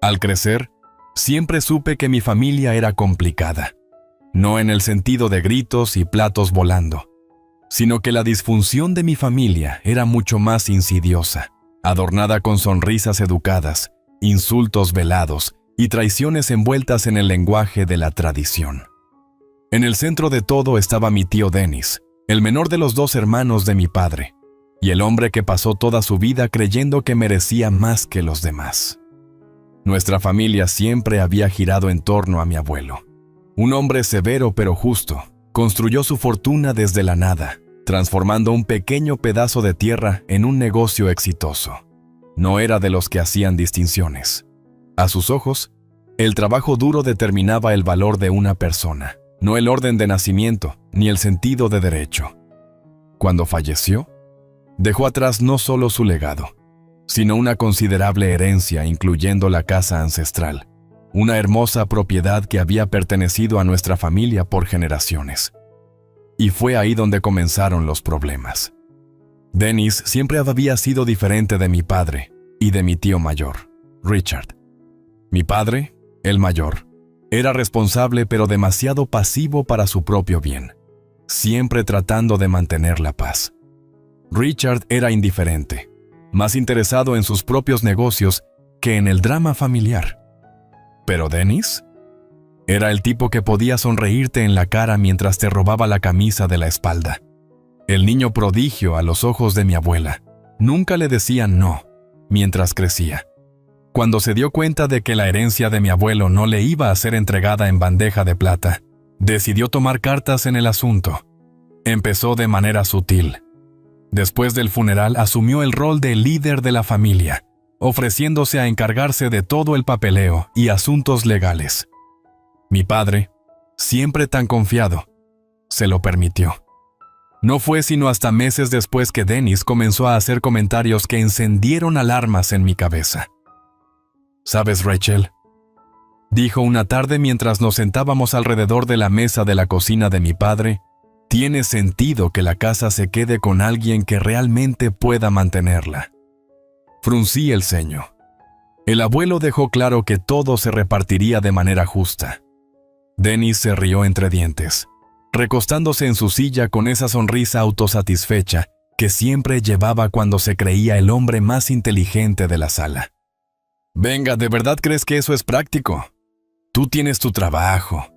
Al crecer, siempre supe que mi familia era complicada, no en el sentido de gritos y platos volando, sino que la disfunción de mi familia era mucho más insidiosa, adornada con sonrisas educadas, insultos velados y traiciones envueltas en el lenguaje de la tradición. En el centro de todo estaba mi tío Dennis, el menor de los 2 hermanos de mi padre, y el hombre que pasó toda su vida creyendo que merecía más que los demás. Nuestra familia siempre había girado en torno a mi abuelo. Un hombre severo pero justo, construyó su fortuna desde la nada, transformando un pequeño pedazo de tierra en un negocio exitoso. No era de los que hacían distinciones. A sus ojos, el trabajo duro determinaba el valor de una persona, no el orden de nacimiento ni el sentido de derecho. Cuando falleció, dejó atrás no solo su legado, sino una considerable herencia incluyendo la casa ancestral, una hermosa propiedad que había pertenecido a nuestra familia por generaciones. Y fue ahí donde comenzaron los problemas. Dennis siempre había sido diferente de mi padre y de mi tío mayor, Richard. Mi padre, el mayor, era responsable pero demasiado pasivo para su propio bien, siempre tratando de mantener la paz. Richard era indiferente, más interesado en sus propios negocios que en el drama familiar. Pero Dennis era el tipo que podía sonreírte en la cara mientras te robaba la camisa de la espalda. El niño prodigio a los ojos de mi abuela. Nunca le decían no, mientras crecía. Cuando se dio cuenta de que la herencia de mi abuelo no le iba a ser entregada en bandeja de plata, decidió tomar cartas en el asunto. Empezó de manera sutil. Después del funeral asumió el rol de líder de la familia, ofreciéndose a encargarse de todo el papeleo y asuntos legales. Mi padre, siempre tan confiado, se lo permitió. No fue sino hasta meses después que Dennis comenzó a hacer comentarios que encendieron alarmas en mi cabeza. «¿Sabes, Rachel?», dijo una tarde mientras nos sentábamos alrededor de la mesa de la cocina de mi padre, «tiene sentido que la casa se quede con alguien que realmente pueda mantenerla». Fruncí el ceño. El abuelo dejó claro que todo se repartiría de manera justa. Dennis se rió entre dientes, recostándose en su silla con esa sonrisa autosatisfecha que siempre llevaba cuando se creía el hombre más inteligente de la sala. «Venga, ¿de verdad crees que eso es práctico? Tú tienes tu trabajo,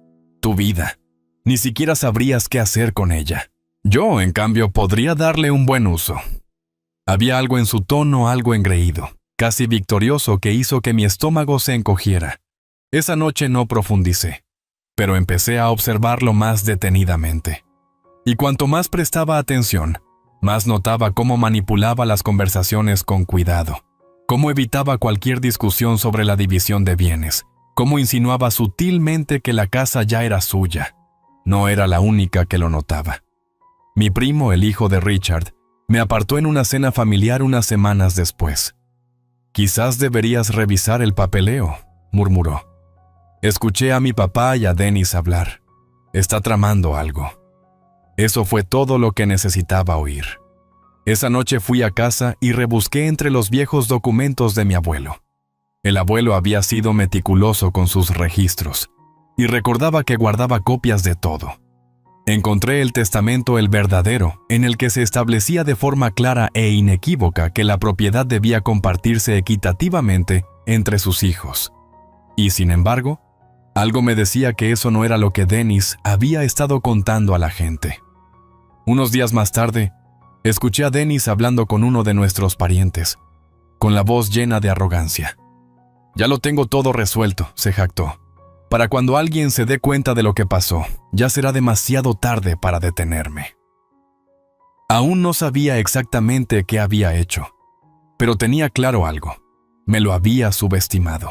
tu vida. Ni siquiera sabrías qué hacer con ella. Yo, en cambio, podría darle un buen uso». Había algo en su tono algo engreído, casi victorioso, que hizo que mi estómago se encogiera. Esa noche no profundicé, pero empecé a observarlo más detenidamente. Y cuanto más prestaba atención, más notaba cómo manipulaba las conversaciones con cuidado, cómo evitaba cualquier discusión sobre la división de bienes, cómo insinuaba sutilmente que la casa ya era suya. No era la única que lo notaba. Mi primo, el hijo de Richard, me apartó en una cena familiar unas semanas después. «Quizás deberías revisar el papeleo», murmuró. Escuché a mi papá y a Dennis hablar. Está tramando algo. Eso fue todo lo que necesitaba oír. Esa noche fui a casa y rebusqué entre los viejos documentos de mi abuelo. El abuelo había sido meticuloso con sus registros y recordaba que guardaba copias de todo. Encontré el testamento El Verdadero, en el que se establecía de forma clara e inequívoca que la propiedad debía compartirse equitativamente entre sus hijos. Y sin embargo, algo me decía que eso no era lo que Dennis había estado contando a la gente. Unos días más tarde, escuché a Dennis hablando con uno de nuestros parientes, con la voz llena de arrogancia. «Ya lo tengo todo resuelto», se jactó. «Para cuando alguien se dé cuenta de lo que pasó, ya será demasiado tarde para detenerme». Aún no sabía exactamente qué había hecho, pero tenía claro algo. Me lo había subestimado.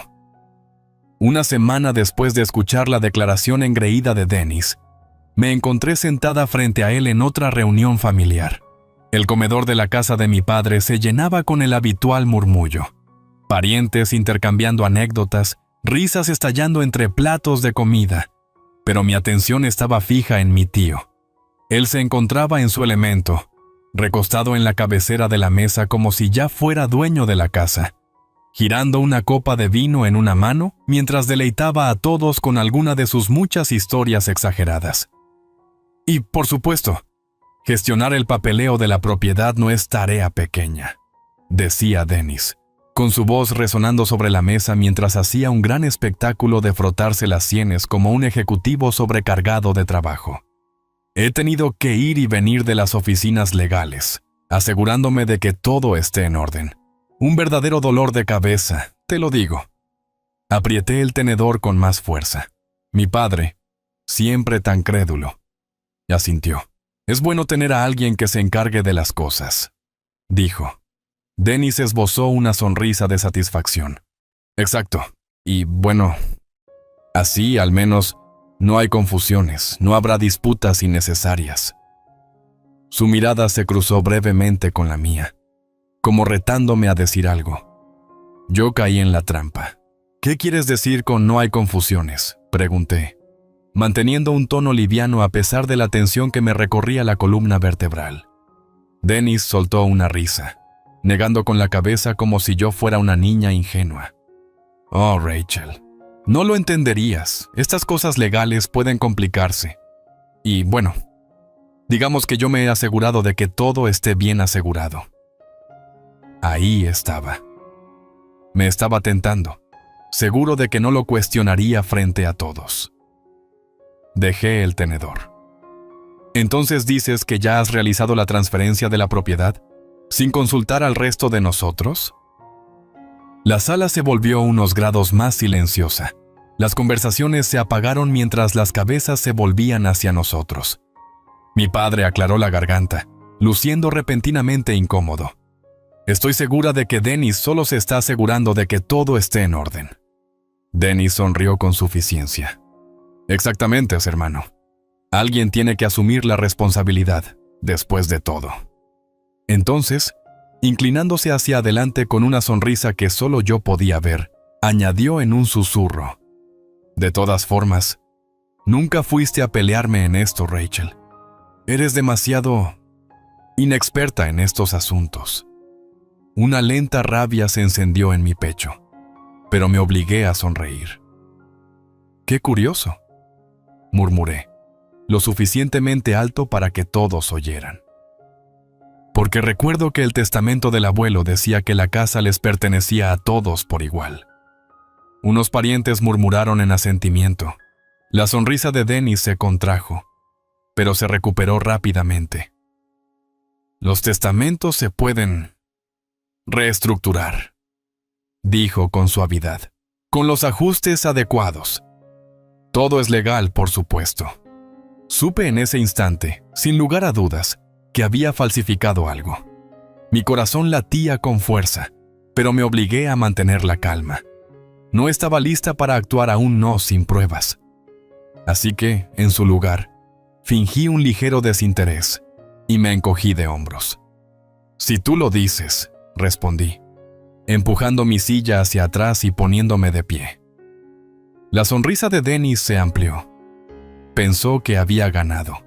Una semana después de escuchar la declaración engreída de Dennis, me encontré sentada frente a él en otra reunión familiar. El comedor de la casa de mi padre se llenaba con el habitual murmullo. Parientes intercambiando anécdotas, risas estallando entre platos de comida, pero mi atención estaba fija en mi tío. Él se encontraba en su elemento, recostado en la cabecera de la mesa como si ya fuera dueño de la casa. girando una copa de vino en una mano mientras deleitaba a todos con alguna de sus muchas historias exageradas. Y, por supuesto, gestionar el papeleo de la propiedad no es tarea pequeña, decía Dennis, con su voz resonando sobre la mesa mientras hacía un gran espectáculo de frotarse las sienes como un ejecutivo sobrecargado de trabajo. He tenido que ir y venir de las oficinas legales, asegurándome de que todo esté en orden. Un verdadero dolor de cabeza, te lo digo. Aprieté el tenedor con más fuerza. Mi padre, siempre tan crédulo, asintió. Es bueno tener a alguien que se encargue de las cosas, dijo. Dennis esbozó una sonrisa de satisfacción. Exacto. Y bueno, así al menos no hay confusiones, no habrá disputas innecesarias. Su mirada se cruzó brevemente con la mía, como retándome a decir algo. Yo caí en la trampa. ¿Qué quieres decir con no hay confusiones?, pregunté, manteniendo un tono liviano a pesar de la tensión que me recorría la columna vertebral. Dennis soltó una risa, negando con la cabeza como si yo fuera una niña ingenua. Oh, Rachel, no lo entenderías. Estas cosas legales pueden complicarse. Y bueno, digamos que yo me he asegurado de que todo esté bien asegurado. Ahí estaba. Me estaba tentando, seguro de que no lo cuestionaría frente a todos. Dejé el tenedor. ¿Entonces dices que ya has realizado la transferencia de la propiedad, sin consultar al resto de nosotros? La sala se volvió unos grados más silenciosa. Las conversaciones se apagaron mientras las cabezas se volvían hacia nosotros. Mi padre aclaró la garganta, luciendo repentinamente incómodo. Estoy segura de que Dennis solo se está asegurando de que todo esté en orden. Dennis sonrió con suficiencia. Exactamente, hermano. Alguien tiene que asumir la responsabilidad, después de todo. Entonces, inclinándose hacia adelante con una sonrisa que solo yo podía ver, añadió en un susurro. De todas formas, nunca fuiste a pelearme en esto, Rachel. Eres demasiado inexperta en estos asuntos. Una lenta rabia se encendió en mi pecho, pero me obligué a sonreír. «Qué curioso», murmuré, lo suficientemente alto para que todos oyeran. Porque recuerdo que el testamento del abuelo decía que la casa les pertenecía a todos por igual. Unos parientes murmuraron en asentimiento. La sonrisa de Dennis se contrajo, pero se recuperó rápidamente. Los testamentos se pueden reestructurar, dijo con suavidad, con los ajustes adecuados. Todo es legal, por supuesto. Supe en ese instante, sin lugar a dudas, que había falsificado algo. Mi corazón latía con fuerza, pero me obligué a mantener la calma. No estaba lista para actuar aún no sin pruebas. Así que, en su lugar, fingí un ligero desinterés y me encogí de hombros. Si tú lo dices, respondí, empujando mi silla hacia atrás y poniéndome de pie. La sonrisa de Dennis se amplió. Pensó que había ganado,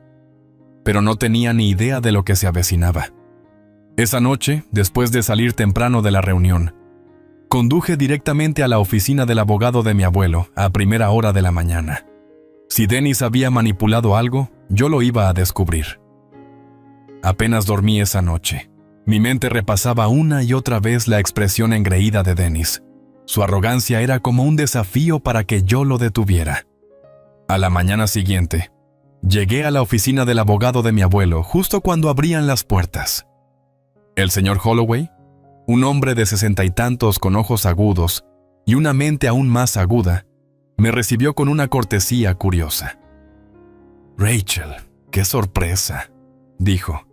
pero no tenía ni idea de lo que se avecinaba. Esa noche, después de salir temprano de la reunión, conduje directamente a la oficina del abogado de mi abuelo a primera hora de la mañana. Si Dennis había manipulado algo, yo lo iba a descubrir. Apenas dormí esa noche. Mi mente repasaba una y otra vez la expresión engreída de Dennis. Su arrogancia era como un desafío para que yo lo detuviera. A la mañana siguiente, llegué a la oficina del abogado de mi abuelo justo cuando abrían las puertas. El señor Holloway, un hombre de 60 y tantos con ojos agudos y una mente aún más aguda, me recibió con una cortesía curiosa. «Rachel, qué sorpresa», dijo,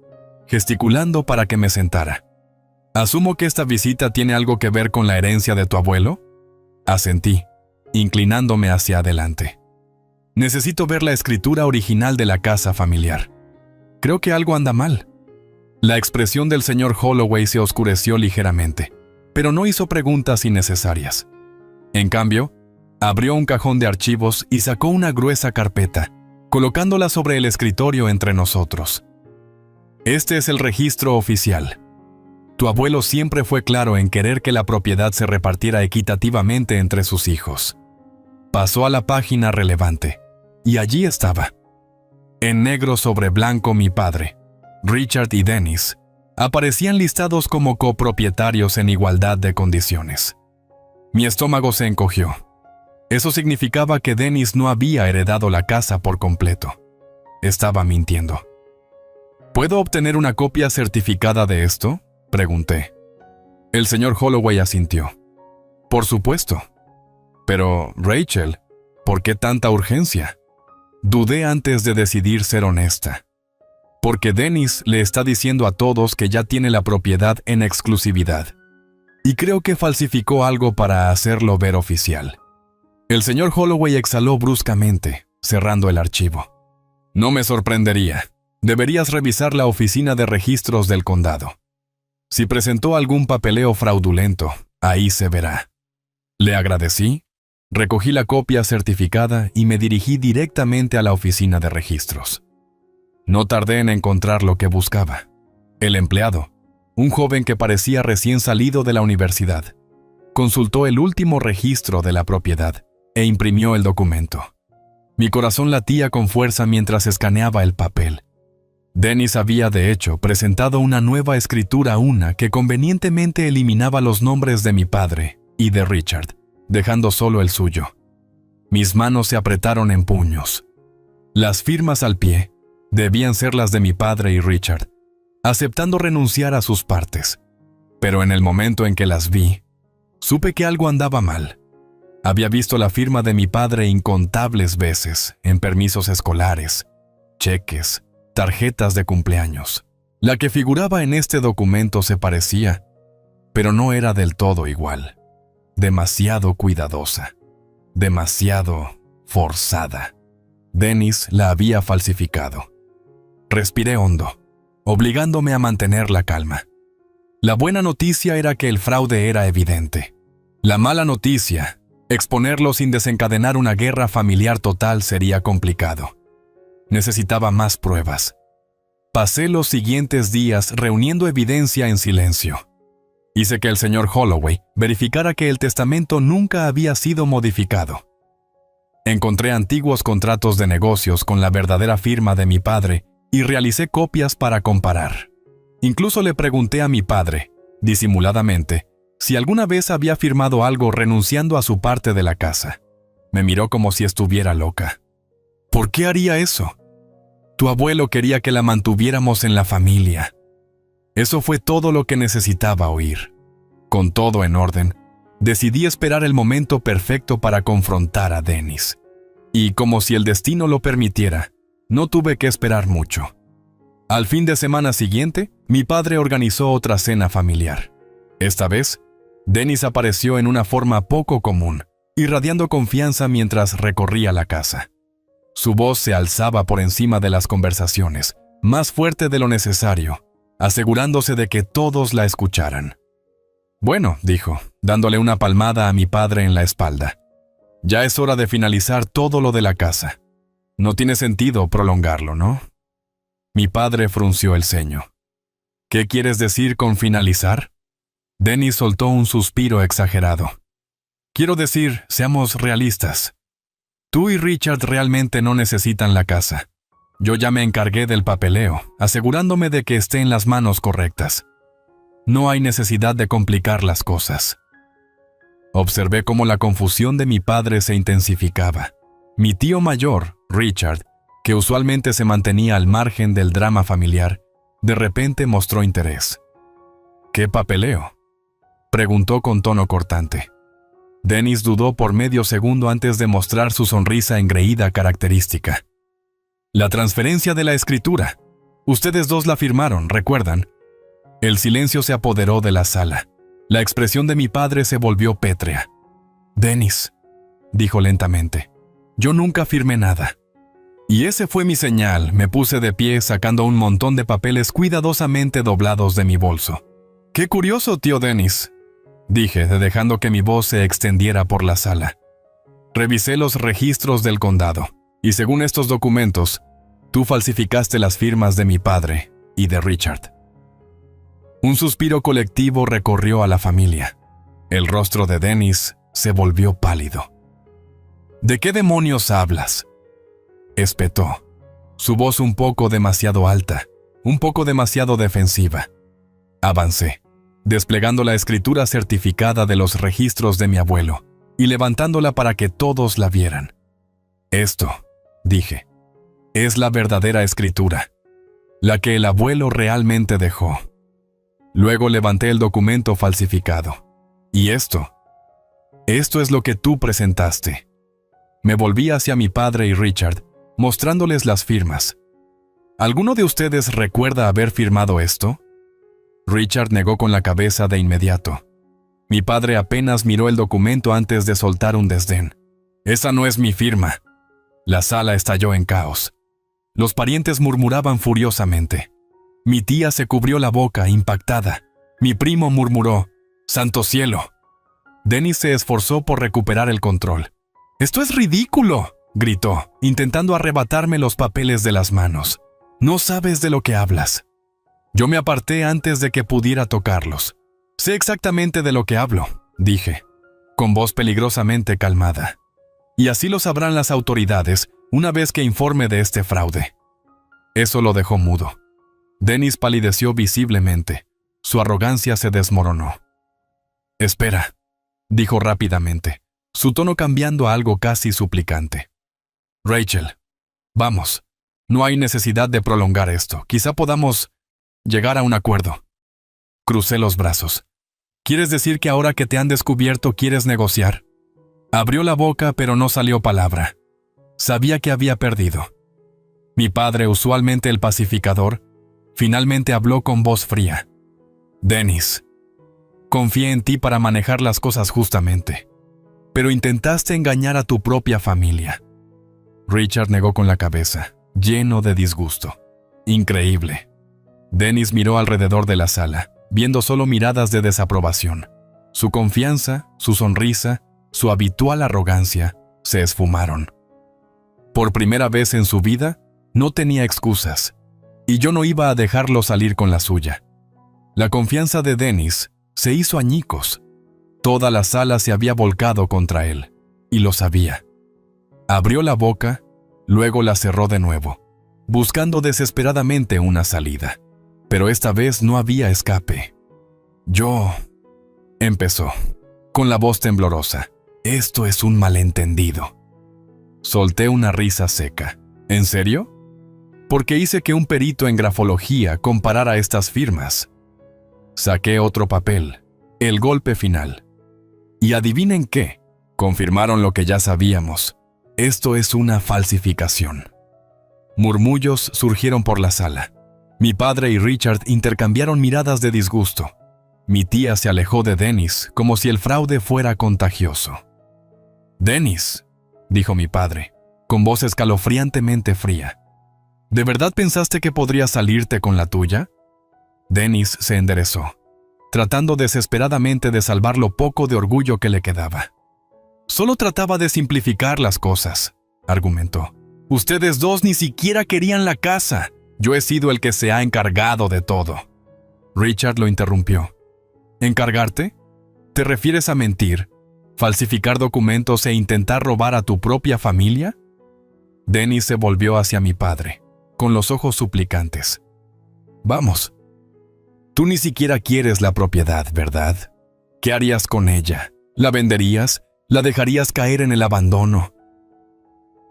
gesticulando para que me sentara. «Asumo que esta visita tiene algo que ver con la herencia de tu abuelo». Asentí, inclinándome hacia adelante. «Necesito ver la escritura original de la casa familiar. Creo que algo anda mal». La expresión del señor Holloway se oscureció ligeramente, pero no hizo preguntas innecesarias. En cambio, abrió un cajón de archivos y sacó una gruesa carpeta, colocándola sobre el escritorio entre nosotros. «Este es el registro oficial», Tu abuelo siempre fue claro en querer que la propiedad se repartiera equitativamente entre sus hijos. Pasó a la página relevante, y allí estaba. En negro sobre blanco mi padre, Richard y Dennis, aparecían listados como copropietarios en igualdad de condiciones. Mi estómago se encogió. Eso significaba que Dennis no había heredado la casa por completo. Estaba mintiendo. ¿Puedo obtener una copia certificada de esto?, pregunté. El señor Holloway asintió. Por supuesto. Pero, Rachel, ¿por qué tanta urgencia? Dudé antes de decidir ser honesta. Porque Dennis le está diciendo a todos que ya tiene la propiedad en exclusividad. Y creo que falsificó algo para hacerlo ver oficial. El señor Holloway exhaló bruscamente, cerrando el archivo. No me sorprendería. Deberías revisar la oficina de registros del condado. Si presentó algún papeleo fraudulento, ahí se verá. Le agradecí, recogí la copia certificada y me dirigí directamente a la oficina de registros. No tardé en encontrar lo que buscaba. El empleado, un joven que parecía recién salido de la universidad, consultó el último registro de la propiedad e imprimió el documento. Mi corazón latía con fuerza mientras escaneaba el papel. Dennis había, de hecho, presentado una nueva escritura que convenientemente eliminaba los nombres de mi padre y de Richard, dejando solo el suyo. Mis manos se apretaron en puños. Las firmas al pie debían ser las de mi padre y Richard, aceptando renunciar a sus partes. Pero en el momento en que las vi, supe que algo andaba mal. Había visto la firma de mi padre incontables veces en permisos escolares, cheques, tarjetas de cumpleaños. La que figuraba en este documento se parecía, pero no era del todo igual. Demasiado cuidadosa, demasiado forzada. Dennis la había falsificado. Respiré hondo, obligándome a mantener la calma. La buena noticia era que el fraude era evidente. La mala noticia, exponerlo sin desencadenar una guerra familiar total sería complicado. Necesitaba más pruebas. Pasé los siguientes días reuniendo evidencia en silencio. Hice que el señor Holloway verificara que el testamento nunca había sido modificado. Encontré antiguos contratos de negocios con la verdadera firma de mi padre y realicé copias para comparar. Incluso le pregunté a mi padre, disimuladamente, si alguna vez había firmado algo renunciando a su parte de la casa. Me miró como si estuviera loca. ¿Por qué haría eso? Tu abuelo quería que la mantuviéramos en la familia. Eso fue todo lo que necesitaba oír. Con todo en orden, decidí esperar el momento perfecto para confrontar a Dennis. Y como si el destino lo permitiera, no tuve que esperar mucho. Al fin de semana siguiente, mi padre organizó otra cena familiar. Esta vez, Dennis apareció en una forma poco común, irradiando confianza mientras recorría la casa. Su voz se alzaba por encima de las conversaciones, más fuerte de lo necesario, asegurándose de que todos la escucharan. Bueno, dijo, dándole una palmada a mi padre en la espalda. Ya es hora de finalizar todo lo de la casa. No tiene sentido prolongarlo, ¿no? Mi padre frunció el ceño. ¿Qué quieres decir con finalizar? Dennis soltó un suspiro exagerado. Quiero decir, seamos realistas. Tú y Richard realmente no necesitan la casa. Yo ya me encargué del papeleo, asegurándome de que esté en las manos correctas. No hay necesidad de complicar las cosas. Observé cómo la confusión de mi padre se intensificaba. Mi tío mayor, Richard, que usualmente se mantenía al margen del drama familiar, de repente mostró interés. ¿Qué papeleo?, preguntó con tono cortante. Dennis dudó por medio segundo antes de mostrar su sonrisa engreída característica. La transferencia de la escritura. Ustedes dos la firmaron, ¿recuerdan? El silencio se apoderó de la sala. La expresión de mi padre se volvió pétrea. Dennis, dijo lentamente, yo nunca firmé nada. Y ese fue mi señal. Me puse de pie sacando un montón de papeles cuidadosamente doblados de mi bolso. ¡Qué curioso, tío Dennis!, dije, dejando que mi voz se extendiera por la sala. Revisé los registros del condado, y según estos documentos, tú falsificaste las firmas de mi padre y de Richard. Un suspiro colectivo recorrió a la familia. El rostro de Dennis se volvió pálido. ¿De qué demonios hablas?, espetó, su voz un poco demasiado alta, un poco demasiado defensiva. Avancé, desplegando la escritura certificada de los registros de mi abuelo y levantándola para que todos la vieran. Esto, dije, es la verdadera escritura, la que el abuelo realmente dejó. Luego levanté el documento falsificado. Y esto es lo que tú presentaste. Me volví hacia mi padre y Richard, mostrándoles las firmas. ¿Alguno de ustedes recuerda haber firmado esto? Richard negó con la cabeza de inmediato. Mi padre apenas miró el documento antes de soltar un desdén. Esa no es mi firma. La sala estalló en caos. Los parientes murmuraban furiosamente. Mi tía se cubrió la boca, impactada. Mi primo murmuró: ¡Santo cielo! Dennis se esforzó por recuperar el control. «¡Esto es ridículo!», gritó, intentando arrebatarme los papeles de las manos. «No sabes de lo que hablas». Yo me aparté antes de que pudiera tocarlos. «Sé exactamente de lo que hablo», dije, con voz peligrosamente calmada. «Y así lo sabrán las autoridades una vez que informe de este fraude». Eso lo dejó mudo. Dennis palideció visiblemente. Su arrogancia se desmoronó. «Espera», dijo rápidamente, su tono cambiando a algo casi suplicante. «Rachel, vamos. No hay necesidad de prolongar esto. Quizá podamos llegar a un acuerdo». Crucé los brazos. «¿Quieres decir que ahora que te han descubierto quieres negociar?» Abrió la boca, pero no salió palabra. Sabía que había perdido. Mi padre, usualmente el pacificador, finalmente habló con voz fría. «Dennis, confié en ti para manejar las cosas justamente, pero intentaste engañar a tu propia familia». Richard negó con la cabeza, lleno de disgusto. «Increíble». Dennis miró alrededor de la sala, viendo solo miradas de desaprobación. Su confianza, su sonrisa, su habitual arrogancia se esfumaron. Por primera vez en su vida, no tenía excusas, y yo no iba a dejarlo salir con la suya. La confianza de Dennis se hizo añicos. Toda la sala se había volcado contra él, y lo sabía. Abrió la boca, luego la cerró de nuevo, buscando desesperadamente una salida. Pero esta vez no había escape. «Yo», empezó, con la voz temblorosa, «esto es un malentendido». Solté una risa seca. «¿En serio?». «Porque hice que un perito en grafología comparara estas firmas». Saqué otro papel, el golpe final. Y adivinen qué, confirmaron lo que ya sabíamos. Esto es una falsificación. Murmullos surgieron por la sala. Mi padre y Richard intercambiaron miradas de disgusto. Mi tía se alejó de Dennis como si el fraude fuera contagioso. «Dennis», dijo mi padre, con voz escalofriantemente fría, «¿de verdad pensaste que podrías salirte con la tuya?». Dennis se enderezó, tratando desesperadamente de salvar lo poco de orgullo que le quedaba. «Solo trataba de simplificar las cosas», argumentó. «Ustedes dos ni siquiera querían la casa. Yo he sido el que se ha encargado de todo». Richard lo interrumpió. «¿Encargarte? ¿Te refieres a mentir, falsificar documentos e intentar robar a tu propia familia?». Dennis se volvió hacia mi padre, con los ojos suplicantes. «Vamos. Tú ni siquiera quieres la propiedad, ¿verdad? ¿Qué harías con ella? ¿La venderías? ¿La dejarías caer en el abandono?».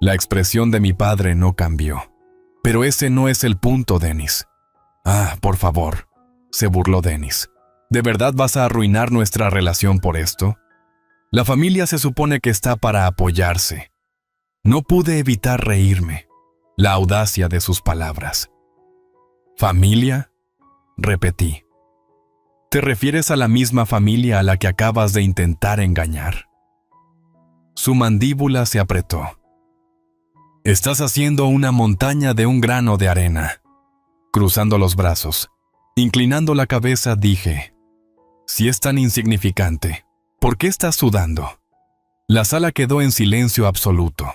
La expresión de mi padre no cambió. «Pero ese no es el punto, Dennis». «Ah, por favor», se burló Dennis. «¿De verdad vas a arruinar nuestra relación por esto? La familia se supone que está para apoyarse». No pude evitar reírme. La audacia de sus palabras. «¿Familia?», repetí. «¿Te refieres a la misma familia a la que acabas de intentar engañar?». Su mandíbula se apretó. «Estás haciendo una montaña de un grano de arena». Cruzando los brazos, inclinando la cabeza, dije: «Si es tan insignificante, ¿por qué estás sudando?». La sala quedó en silencio absoluto.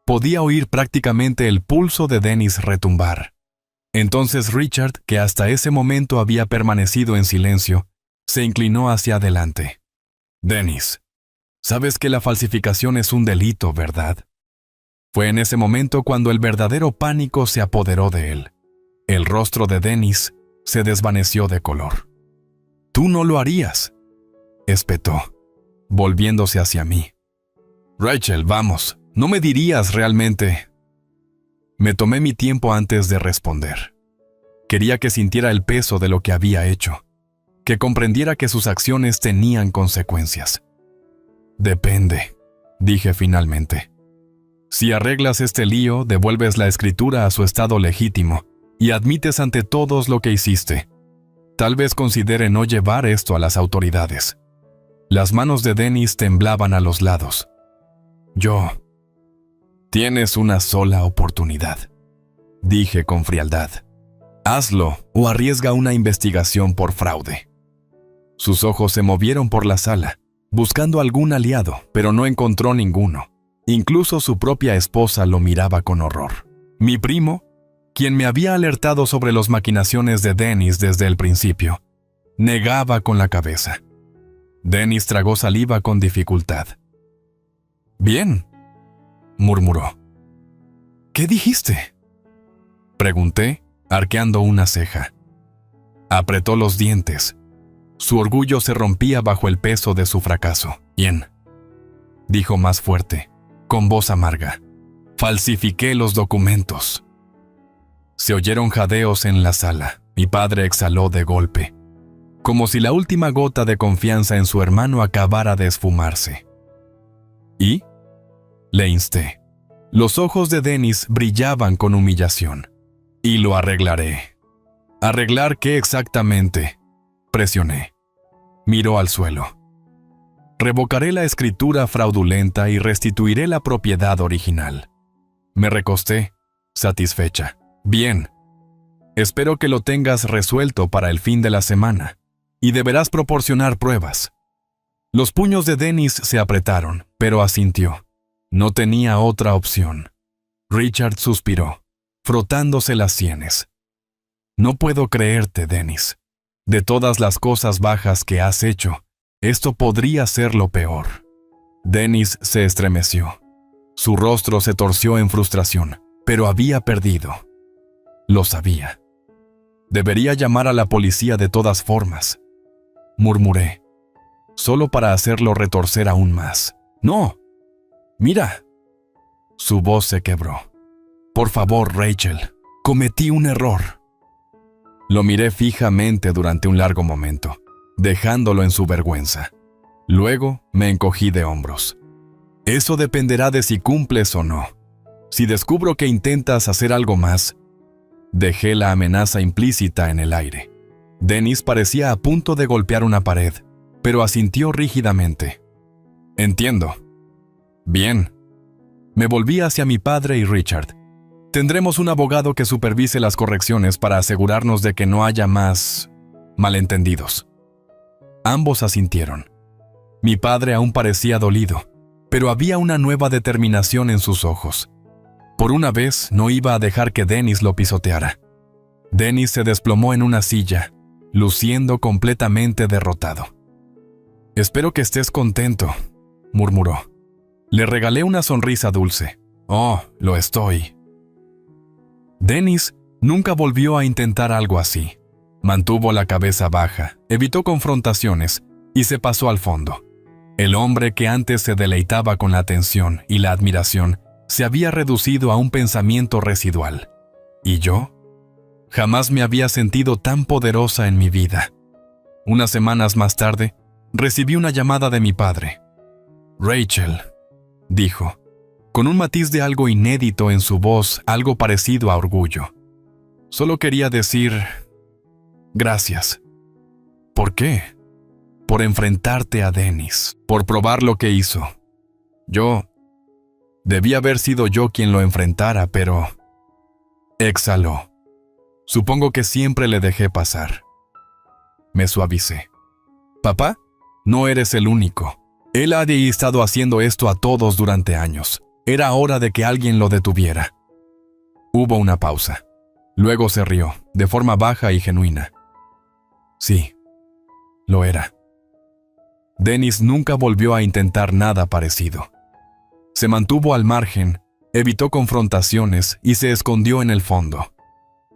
Podía oír prácticamente el pulso de Dennis retumbar. Entonces Richard, que hasta ese momento había permanecido en silencio, se inclinó hacia adelante. Dennis, sabes que la falsificación es un delito, ¿verdad? Fue en ese momento cuando el verdadero pánico se apoderó de él. El rostro de Dennis se desvaneció de color. «Tú no lo harías», espetó, volviéndose hacia mí. «Rachel, vamos, ¿no me dirías realmente?» Me tomé mi tiempo antes de responder. Quería que sintiera el peso de lo que había hecho, que comprendiera que sus acciones tenían consecuencias. «Depende», dije finalmente. «Si arreglas este lío, devuelves la escritura a su estado legítimo y admites ante todos lo que hiciste. Tal vez considere no llevar esto a las autoridades». Las manos de Dennis temblaban a los lados. «Tienes una sola oportunidad», dije con frialdad. «Hazlo o arriesga una investigación por fraude». Sus ojos se movieron por la sala, buscando algún aliado, pero no encontró ninguno. Incluso su propia esposa lo miraba con horror. Mi primo, quien me había alertado sobre las maquinaciones de Dennis desde el principio, negaba con la cabeza. Dennis tragó saliva con dificultad. «Bien», murmuró. «¿Qué dijiste?», pregunté, arqueando una ceja. Apretó los dientes. Su orgullo se rompía bajo el peso de su fracaso. «Bien», dijo más fuerte, con voz amarga. «Falsifiqué los documentos». Se oyeron jadeos en la sala. Mi padre exhaló de golpe, como si la última gota de confianza en su hermano acabara de esfumarse. «¿Y?», le insté. Los ojos de Dennis brillaban con humillación. «Y lo arreglaré». «¿Arreglar qué exactamente?», presioné. Miró al suelo. «Revocaré la escritura fraudulenta y restituiré la propiedad original». Me recosté, satisfecha. «Bien. Espero que lo tengas resuelto para el fin de la semana, y deberás proporcionar pruebas». Los puños de Dennis se apretaron, pero asintió. No tenía otra opción. Richard suspiró, frotándose las sienes. «No puedo creerte, Dennis. De todas las cosas bajas que has hecho, esto podría ser lo peor». Dennis se estremeció. Su rostro se torció en frustración, pero había perdido. Lo sabía. «Debería llamar a la policía de todas formas», murmuré, solo para hacerlo retorcer aún más. «No. Mira». Su voz se quebró. «Por favor, Rachel, cometí un error». Lo miré fijamente durante un largo momento, dejándolo en su vergüenza. Luego me encogí de hombros. «Eso dependerá de si cumples o no. Si descubro que intentas hacer algo más». Dejé la amenaza implícita en el aire. Dennis parecía a punto de golpear una pared, pero asintió rígidamente. «Entiendo». «Bien». Me volví hacia mi padre y Richard. «Tendremos un abogado que supervise las correcciones para asegurarnos de que no haya más malentendidos». Ambos asintieron. Mi padre aún parecía dolido, pero había una nueva determinación en sus ojos. Por una vez no iba a dejar que Dennis lo pisoteara. Dennis se desplomó en una silla, luciendo completamente derrotado. «Espero que estés contento», murmuró. Le regalé una sonrisa dulce. «Oh, lo estoy». Dennis nunca volvió a intentar algo así. Mantuvo la cabeza baja, evitó confrontaciones y se pasó al fondo. El hombre que antes se deleitaba con la atención y la admiración se había reducido a un pensamiento residual. ¿Y yo? Jamás me había sentido tan poderosa en mi vida. Unas semanas más tarde, recibí una llamada de mi padre. «Rachel», dijo, con un matiz de algo inédito en su voz, algo parecido a orgullo. «Solo quería decir gracias». «¿Por qué?» «Por enfrentarte a Dennis, por probar lo que hizo. Debía haber sido yo quien lo enfrentara, pero...». Exhaló. «Supongo que siempre le dejé pasar». Me suavicé. «Papá, no eres el único. Él ha estado haciendo esto a todos durante años. Era hora de que alguien lo detuviera». Hubo una pausa. Luego se rió, de forma baja y genuina. Sí, lo era. Dennis nunca volvió a intentar nada parecido. Se mantuvo al margen, evitó confrontaciones y se escondió en el fondo.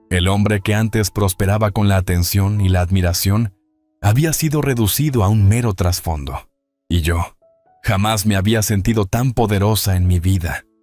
El hombre que antes prosperaba con la atención y la admiración había sido reducido a un mero trasfondo. Y yo jamás me había sentido tan poderosa en mi vida.